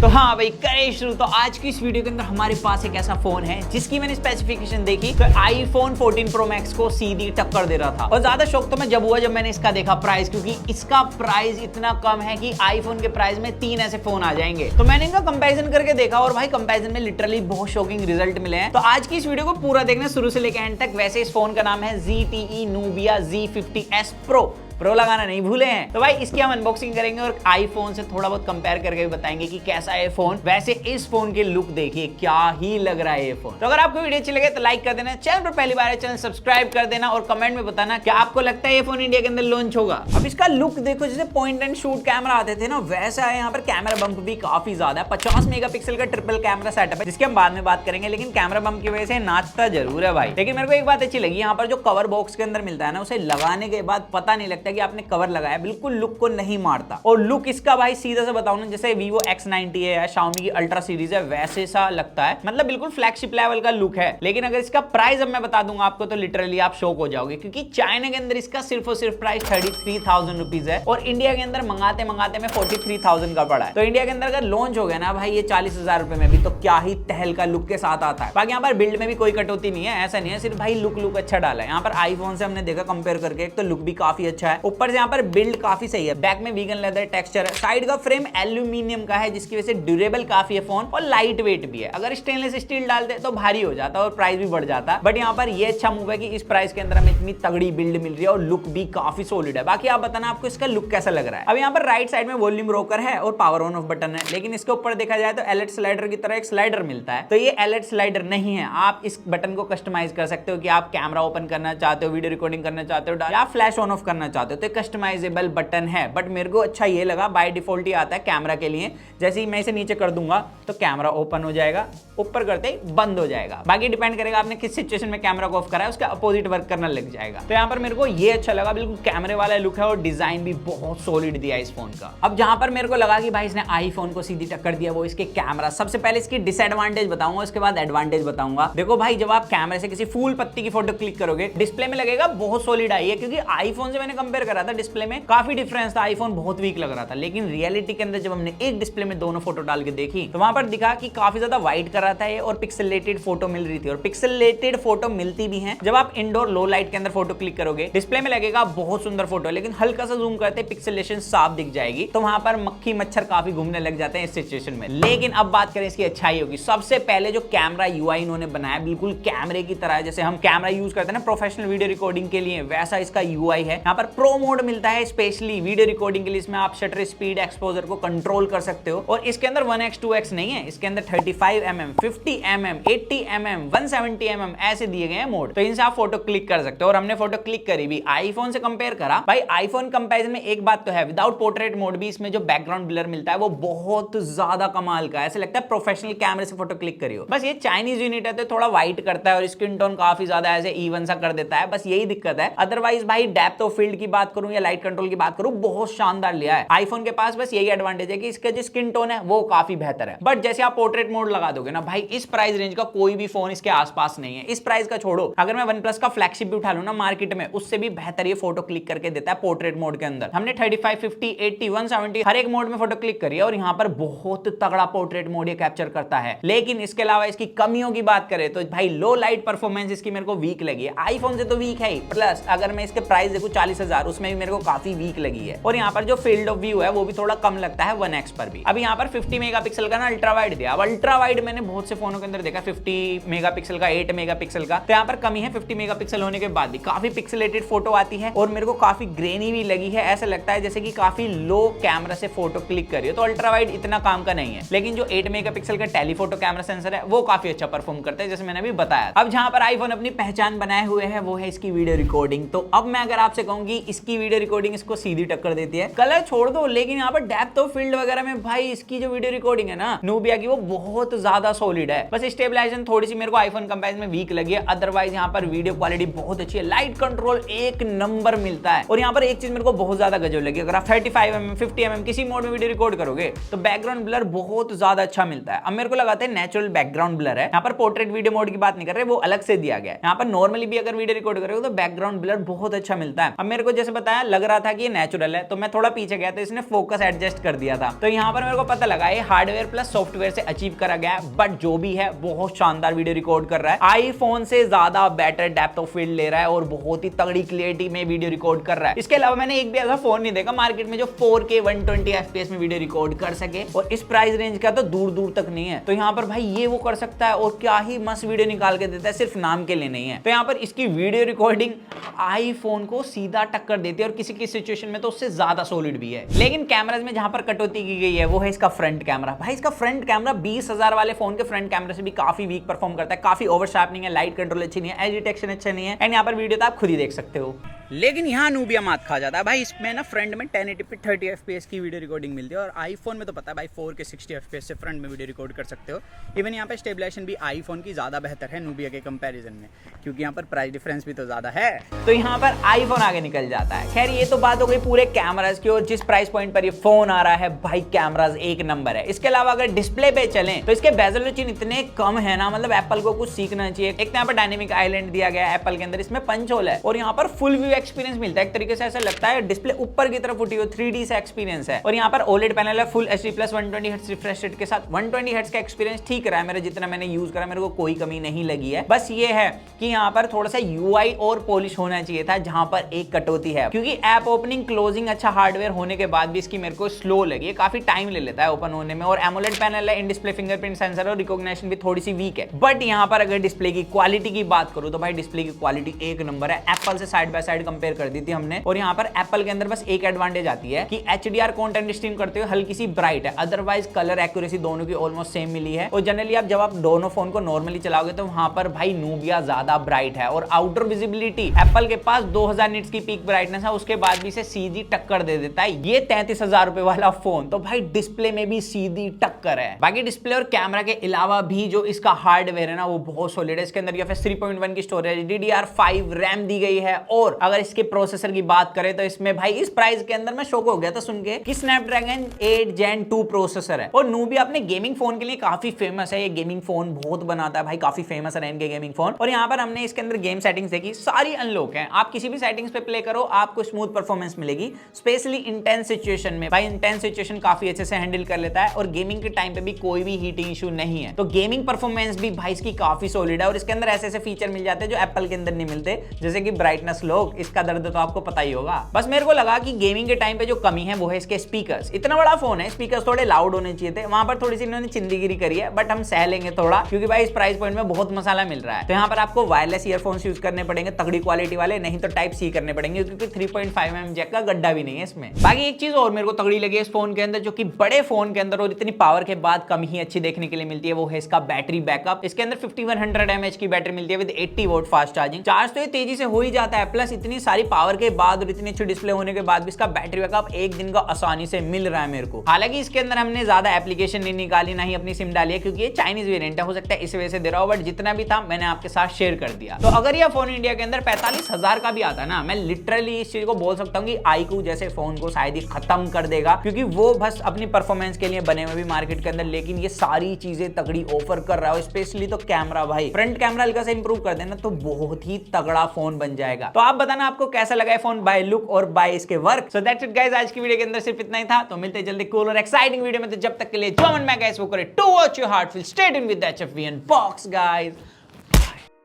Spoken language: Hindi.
तो हाँ भाई करें शुरू। तो आज की इस वीडियो के अंदर हमारे पास एक ऐसा फोन है जिसकी मैंने स्पेसिफिकेशन देखी तो आईफोन 14 प्रो मैक्स को सीधी टक्कर दे रहा था। और ज्यादा शौक तो मैं जब हुआ जब मैंने इसका देखा प्राइस, क्योंकि इसका प्राइस इतना कम है कि आईफोन के प्राइस में 3 ऐसे फोन आ जाएंगे। तो मैंने इनका कंपैरिजन करके देखा और भाई कंपैरिजन में लिटरली बहुत शॉकिंग रिजल्ट मिले हैं। तो आज की इस वीडियो को पूरा देखना शुरू से लेकर एंड तक। वैसे इस फोन का नाम है ZTE Nubia Z50S प्रो लगाना नहीं भूले हैं। तो भाई इसकी हम अनबॉक्सिंग करेंगे और आईफोन से थोड़ा बहुत कंपेयर करके भी बताएंगे कि कैसा है फोन। वैसे इस फोन की लुक देखिए क्या ही लग रहा है ये फोन। तो अगर आपको वीडियो अच्छी लगे तो लाइक कर देना, चैनल पर पहली बार है चैनल सब्सक्राइब कर देना और कमेंट में बताना क्या आपको लगता है ये फोन इंडिया के अंदर लॉन्च होगा। अब इसका लुक देखो, जैसे पॉइंट एंड शूट कैमरा आते थे ना वैसा है। यहाँ पर कैमरा बम्प भी काफी ज्यादा है, 50 मेगापिक्सल का ट्रिपल कैमरा सेटअप है जिसके हम बाद में बात करेंगे। लेकिन कैमरा बम्प की वजह से नाचता जरूर है भाई। लेकिन मेरे को एक बात अच्छी लगी, यहाँ पर जो कवर बॉक्स के अंदर मिलता है ना, उसे लगाने के बाद पता नहीं लगता कि आपने कवर लगाया, बिल्कुल लुक को नहीं मारता। और लुक इसका भाई सीधा से बताऊं ना, जैसे Vivo X90 है या Xiaomi की अल्ट्रा सीरीज है वैसे सा लगता है, मतलब बिल्कुल फ्लैगशिप लेवल का लुक है। लेकिन अगर इसका प्राइस अब मैं बता दूंगा आपको तो लिटरली आप शॉक हो जाओगे, क्योंकि चाइना के अंदर इसका सिर्फ और सिर्फ प्राइस 33,000 रुपीज है और इंडिया के अंदर मंगाते मंगाते में 43,000 का पड़ा है। तो इंडिया के अंदर अगर लॉन्च हो गया ना भाई ये 40,000 रुपए में भी, तो क्या ही तहलका लुक के साथ आता है। बाकी यहाँ पर बिल्ड में भी कोई कटौती नहीं है, ऐसा नहीं है, सिर्फ भाई लुक अच्छा डाला है। यहाँ पर आईफोन से हमने देखा कंपेयर करके, एक तो लुक भी काफी अच्छा है, ऊपर से यहाँ पर बिल्ड काफी सही है। बैक में वीगन लेदर टेक्सचर है, साइड का फ्रेम एल्यूमिनियम का है जिसकी वजह से ड्यूरेबल काफी है फोन और लाइट वेट भी है। अगर स्टेनलेस स्टील डालते तो भारी हो जाता और प्राइस भी बढ़ जाता। बट यहाँ पर ये अच्छा मूव है कि इस प्राइस के अंदर हमें इतनी तगड़ी बिल्ड मिल रही है और लुक भी काफी सॉलिड है। बाकी आप बताना आपको इसका लुक कैसा लग रहा है। अब यहाँ पर राइट साइड में वॉल्यूम रोकर है और पावर ऑन ऑफ बटन है, लेकिन इसके ऊपर देखा जाए तो एलईडी स्लाइडर की तरह एक स्लाइडर मिलता है। तो ये एलईडी स्लाइडर नहीं है, आप इस बटन को कस्टमाइज कर सकते हो कि आप कैमरा ओपन करना चाहते हो, वीडियो रिकॉर्डिंग करना चाहते हो या फ्लैश ऑन ऑफ करना चाहते हो, तो कस्टमाइजेबल बटन है। बट मेरे को अच्छा ये लगा, बाय डिफॉल्ट ही आता है कैमरा के लिए। जैसे ही मैं इसे नीचे कर दूंगा तो कैमरा ओपन हो जाएगा, ऊपर करते ही बंद हो जाएगा। बाकी डिपेंड करेगा आपने किस सिचुएशन में कैमरा को ऑफ करा है, उसका अपोजिट वर्क करना लग जाएगा। तो यहाँ पर मेरे को ये अच्छा लगा, बिल्कुल कैमरे वाला लुक है और डिजाइन भी बहुत सॉलिड दिया इस फोन का। अब जहां पर मेरे को लगा कि भाई इसने आईफोन को सीधी टक्कर दिया वो इसके कैमरा। सबसे पहले इसकी डिसएडवांटेज बताऊंगा, उसके बाद एडवांटेज बताऊंगा। देखो भाई जब आप कैमरे से किसी फूल पत्ती की फोटो क्लिक करोगे डिस्प्ले में लगेगा बहुत सॉलिड आई है, क्योंकि आईफोन से मैंने कंपेयर करा था डिस्प्ले में काफी डिफरेंस था, आईफोन बहुत वीक लग रहा था। लेकिन रियलिटी के अंदर जब हमने एक डिस्प्ले में दोनों फोटो डाल के देखी तो वहां पर दिखा कि काफी ज्यादा वाइट कर रहा था ये और पिक्सेलेटेड फोटो मिल रही थी। और पिक्सेलेटेड फोटो मिलती भी है जब आप इंडोर लो लाइट के अंदर फोटो क्लिक करोगे, डिस्प्ले में लगेगा बहुत सुंदर फोटो, लेकिन हल्का सा जूम करते पिक्सेलेशन साफ दिख जाएगी। तो वहां पर मक्खी मच्छर काफी घूमने लग जाते हैं इस सिचुएशन में। लेकिन अब बात करें इसकी अच्छाई होगी। सबसे पहले जो कैमरा यूआई इन्होंने बनाया बिल्कुल कैमरे की तरह, जैसे हम कैमरा यूज करते हैं ना प्रोफेशनल वीडियो रिकॉर्डिंग के लिए, वैसा इसका यूआई है। यहाँ पर प्रो मोड मिलता है स्पेशली वीडियो रिकॉर्डिंग के लिए, इसमें आप शटर स्पीड एक्सपोजर को कंट्रोल कर सकते हो। और इसके अंदर 1x 2x नहीं है, इसके अंदर 35mm 50mm 80mm 170mm ऐसे दिए गए हैं मोड। तो इनसे आप फोटो क्लिक कर सकते हो और हमने फोटो क्लिक करी भी। आईफोन से कंपेयर करा भाई, आईफोन कंपैरिजन में एक बात तो है, विदाउट पोर्ट्रेट मोड भी इसमें जो बैकग्राउंड ब्लर मिलता है वो बहुत ज्यादा कमाल का है, ऐसे लगता है प्रोफेशनल कैमरे से फोटो क्लिक करियो। बस ये चाइनीज यूनिट है तो थोड़ा व्हाइट करता है और स्किन टोन काफी ज्यादा ऐसे इवन सा कर देता है, बस यही दिक्कत है। अदरवाइज भाई डेप्थ ऑफ फील्ड की बात करूं या लाइट कंट्रोल की बात करूं बहुत शानदार लिया है आईफोन के पास। बस यही एडवांटेज है कि इसका जो स्किन टोन है वो काफी बेहतर है। बट जैसे आप पोर्ट्रेट मोड लगा दोगे ना भाई, इस प्राइस रेंज का कोई भी फोन इसके आसपास नहीं है। इस प्राइस का छोड़ो, अगर मैं वन प्लस का फ्लैगशिप भी उठा लूं ना मार्केट में, उससे भी बेहतर ये फोटो क्लिक करके देता है पोर्ट्रेट मोड के अंदर। हमने 35 50 80 170 हर एक मोड में फोटो क्लिक करी है और यहाँ पर बहुत तगड़ा पोर्ट्रेट मोड ये कैप्चर करता है। लेकिन इसके अलावा इसकी कमियों की बात करें तो भाई लो लाइट परफॉर्मेंस इसकी मेरे को वीक लगी है। आईफोन से तो वीक है ही, प्लस अगर मैं इसके प्राइस देखूं 40,000 उसमें भी मेरे को काफी वीक लगी है। और यहाँ पर जो फील्ड ऑफ व्यू है वो भी थोड़ा कम लगता है 1x पर भी। अभी यहाँ पर 50 मेगापिक्सल का ना अल्ट्रा वाइड दिया। अब अल्ट्रा वाइड मैंने बहुत से फोनों के अंदर देखा 50 मेगापिक्सल का 8 मेगापिक्सल का, तो यहाँ पर कमी है 50 मेगापिक्सल होने के बाद भी काफी पिक्सेलेटेड फोटो आती है और मेरे को काफी ग्रेनी भी लगी है। ऐसा लगता है जैसे कि काफी लो कैमरा से फोटो क्लिक करिए। तो अल्ट्रा वाइड इतना काम का नहीं है, लेकिन जो 8 मेगापिक्सल का टेलीफोटो कैमरा सेंसर है वो काफी अच्छा परफॉर्म करता है, जैसे मैंने अभी बताया। अब जहां पर आईफोन अपनी पहचान बनाए हुए है वो है इसकी वीडियो रिकॉर्डिंग। तो अब मैं अगर आपसे कहूंगी इसकी वीडियो रिकॉर्डिंग इसको सीधी टक्कर देती है। कलर छोड़ दो, लेकिन यहाँ पर डेप्थ ऑफ फील्ड वगैरह में भाई इसकी जो वीडियो रिकॉर्डिंग है ना नूबिया की, वो बहुत ज्यादा सॉलिड है। बस स्टेबलाइजेशन थोड़ी सी मेरे को आईफोन कंपैरिजन में वीक लगी है, अदरवाइज यहाँ पर वीडियो क्वालिटी बहुत अच्छी है, लाइट कंट्रोल एक नंबर मिलता है। और यहाँ पर एक चीज मेरे को बहुत ज्यादा गजब लगी, अगर आप 35mm 50mm किसी मोड में वीडियो रिकॉर्ड करोगे तो बैकग्राउंड ब्लर बहुत ज्यादा अच्छा मिलता है। अब मेरे को लगाता है नेचुरल बैकग्राउंड ब्लर है, यहाँ पर पोर्ट्रेट वीडियो मोड की बात नहीं कर रहे, वो अलग से दिया गया है। यहाँ पर नॉर्मली भी अगर वीडियो रिकॉर्ड करोगे तो बैकग्राउंड ब्लर बहुत अच्छा मिलता है। अब मेरे को जैसे बताया लग रहा था कि ये नेचुरल है, तो मैं थोड़ा पीछे गया तो इसने फोकस एडजस्ट कर दिया था। तो यहाँ पर मेरे को पता लगा ये हार्डवेयर प्लस सॉफ्टवेयर से अचीव करा गया है, बट जो भी है बहुत शानदार वीडियो रिकॉर्ड कर रहा है। आईफोन से ज्यादा बेटर डेप्थ ऑफ फील्ड ले रहा है और बहुत ही तगड़ी क्लियरिटी में वीडियो रिकॉर्ड कर रहा है। इसके अलावा मैंने एक भी ऐसा फोन नहीं देखा मार्केट में जो 4K 120 FPS में वीडियो रिकॉर्ड कर सके, और इस प्राइस रेंज का तो दूर दूर तक नहीं है। तो यहाँ पर भाई ये वो कर सकता है और क्या ही मस्त वीडियो निकाल के देता है, सिर्फ नाम के लिए नहीं है। तो यहाँ पर इसकी वीडियो रिकॉर्डिंग आईफोन को सीधा टक्कर देती है और किसी की सिचुएशन में तो उससे ज्यादा सॉलिड भी है। लेकिन कैमराज में जहां पर कटौती की गई है वो है इसका फ्रंट कैमरा। भाई इसका फ्रंट कैमरा 20,000 वाले फोन के फ्रंट कैमरे से भी काफी वीक परफॉर्म करता है, काफी ओवर शार्पनिंग है, लाइट कंट्रोल अच्छी नहीं है, एज डिटेक्शन अच्छा नहीं है, एंड यहाँ पर वीडियो तो आप खुद ही देख सकते हो। लेकिन यहाँ नूबिया मात खा जाता है भाई, इसमें ना फ्रंट में 1080p 30 FPS की वीडियो रिकॉर्डिंग मिलती है और आईफोन में तो पता है भाई 4K 60 FPS से फ्रंट में वीडियो रिकॉर्ड कर सकते हो। इवन यहाँ पे स्टेबलाइजेशन भी आईफोन की ज़्यादा बेहतर है नूबिया के कंपैरिजन में, क्योंकि यहाँ पर प्राइस डिफरेंस भी तो ज़्यादा है। तो यहाँ पर आईफोन आगे निकल जाता है। खैर ये तो बात हो गई पूरे कैमराज की, और जिस प्राइस पॉइंट पर ये फोन आ रहा है भाई कैमराज एक नंबर है। इसके अलावा अगर डिस्प्ले पे चलें तो इसके बेजल रेजिस्टेंस इतने कम है ना, मतलब एप्पल को कुछ सीखना चाहिए। एक यहाँ पर डायनेमिक आइलैंड दिया गया है एप्पल के अंदर, इसमें पंच होल है और यहाँ पर फुल व्यू एक्सपीरियंस मिलता है। तरीके से ऐसा लगता है डिस्प्ले ऊपर की तरफ उठी हो, 3D से एक्सपीरियंस है। और यहाँ पर OLED पैनल है full HD plus 120 hertz refresh rate के साथ। 120 हर्ट्ज का एक्सपीरियंस ठीक रहा है मेरा, जितना मैंने यूज करा मेरे को कोई कमी नहीं लगी है। बस ये है कि यहाँ पर थोड़ा सा UI और पॉलिश होना चाहिए था, जहां पर एक कटौती है, क्योंकि ऐप ओपनिंग क्लोजिंग अच्छा हार्डवेयर होने के बाद भी इसकी मेरे को स्लो लगी है, काफी टाइम ले लेता है ओपन होने में। और AMOLED पैनल है, इन डिस्प्ले फिंगरप्रिंट सेंसर और रिकॉग्निशन भी थोड़ी सी वीक है। बट यहाँ पर अगर डिस्प्ले की क्वालिटी की बात करूं तो भाई डिस्प्ले की क्वालिटी एक नंबर है। एप्पल से साइड बाय साइड कंपेयर कर दी थी हमने, और यहाँ पर एप्पल के अंदर बस एक एडवांटेज आती है कि HDR कंटेंट स्ट्रीम करते हुए हल्की सी ब्राइट है, अदरवाइज कलर एक्यूरेसी दोनों की ऑलमोस्ट सेम मिली है। और जनरली जब आप दोनों फोन को नॉर्मली चलाओगे तो वहां पर भाई नूबिया ज्यादा ब्राइट है। और आउटर विजिबिलिटी एप्पल के पास 2000 निट्स की पीक ब्राइटनेस है, उसके बाद भी इसे सीधी टक्कर दे देता है ये 33,000 रुपए वाला फोन। तो भाई डिस्प्ले में भी सीधी टक्कर है। बाकी डिस्प्ले और कैमरा के अलावा भी जो इसका हार्डवेयर है ना वो बहुत सॉलिड है। इसके अंदर UFS 3.1 की स्टोरेज, DDR5 रैम दी गई है। और अगर इसके प्रोसेसर की बात करें तो इसमें भाई इस प्राइस के अंदर मैं शॉक हो गया था सुन के कि स्नैपड्रैगन 8 Gen 2 प्रोसेसर है। और नूबिया अपने गेमिंग फोन के लिए काफी फेमस है, ये गेमिंग फोन बहुत बनाता है भाई, काफी फेमस है इनके गेमिंग फोन। और यहाँ पर हमने इसके अंदर गेम सेटिंग्स देखी, सारी अनलॉक है। आप किसी भी सेटिंग्स पे प्ले करो आपको स्मूथ परफॉर्मेंस मिलेगी, स्पेशली इंटेंस सिचुएशन में। भाई इंटेंस सिचुएशन काफी अच्छे से हैंडल कर लेता है और गेमिंग के टाइम पे भी कोई भी हीटिंग इशू नहीं है। तो गेमिंग परफॉर्मेंस भी भाई इसकी काफी सॉलिड है। और इसके अंदर ऐसे ऐसे फीचर मिल जाते हैं जो एप्पल के अंदर नहीं मिलते, जैसे कि ब्राइटनेस लॉक। इसका दर्द तो आपको पता ही होगा। बस मेरे को लगा कि गेमिंग के टाइम पे जो कमी है वो है इसके स्पीकर्स। इतना बड़ा फोन है, स्पीकर्स थोड़े लाउड होने चाहिए थे, वहां पर थोड़ी सी इन्होंने चिंदीगिरी करी है, बट हम सह लेंगे थोड़ा, क्योंकि भाई इस प्राइस पॉइंट में बहुत मसाला मिल रहा है। तो यहाँ पर आपको वायरलेस ईयरफोन्स यूज करने पड़ेंगे तगड़ी क्वालिटी वाले, नहीं तो टाइप सी करने पड़ेंगे, क्योंकि 3.5mm जैक का गड्ढा भी नहीं है इसमें। बाकी एक चीज और मेरे को तगड़ी लगी इस फोन के अंदर, जो कि बड़े फोन के अंदर और इतनी पावर के बाद कम ही अच्छी देखने के लिए मिलती है, वो है इसका बैटरी बैकअप। इसके अंदर 5100 mAh की बैटरी मिलती है with 80 vote fast charging. Charge तो ये तेजी से हो ही जाता है, प्लस इतनी सारी पावर के बाद और इतनी अच्छी डिस्प्ले होने के बाद भी इसका बैटरी बैकअप एक दिन का आसानी से मिल रहा है मेरे को। हालांकि इसके अंदर हमने ज्यादा एप्लीकेशन नहीं निकाली, ना ही अपनी सिम डाली है, क्योंकि ये चाइनीज वेरिएंट है, हो सकता है इस वजह से दे रहा हो, बट जितना भी था मैंने आपके साथ शेयर कर दिया। तो अगर ये फोन इंडिया के अंदर 45,000 का भी आता ना, मैं लिटरली इस चीज को बोल सकता हूँ कि iQOO जैसे फोन को शायद ही खत्म कर देगा, क्योंकि वो बस अपनी परफॉर्मेंस के लिए बने हुए भी मार्केट के अंदर, लेकिन ये सारी चीजें तगड़ी ऑफर कर रहा है। स्पेशली तो कैमरा, भाई फ्रंट कैमरा हल्का से इंप्रूव कर देना तो बहुत ही तगड़ा फोन बन जाएगा। तो आप बताना आपको कैसा लगा फोन बाय लुक और बाय इसके work. So that's it guys, आज की वीडियो के अंदर सिर्फ इतना ही था। तो मिलते हैं जल्दी कूल और एक्साइटिंग वीडियो में। तो जब तक के लिए जो मन में गाइस वो करे, to watch your heart feel, stay tuned with HFV and Box guys.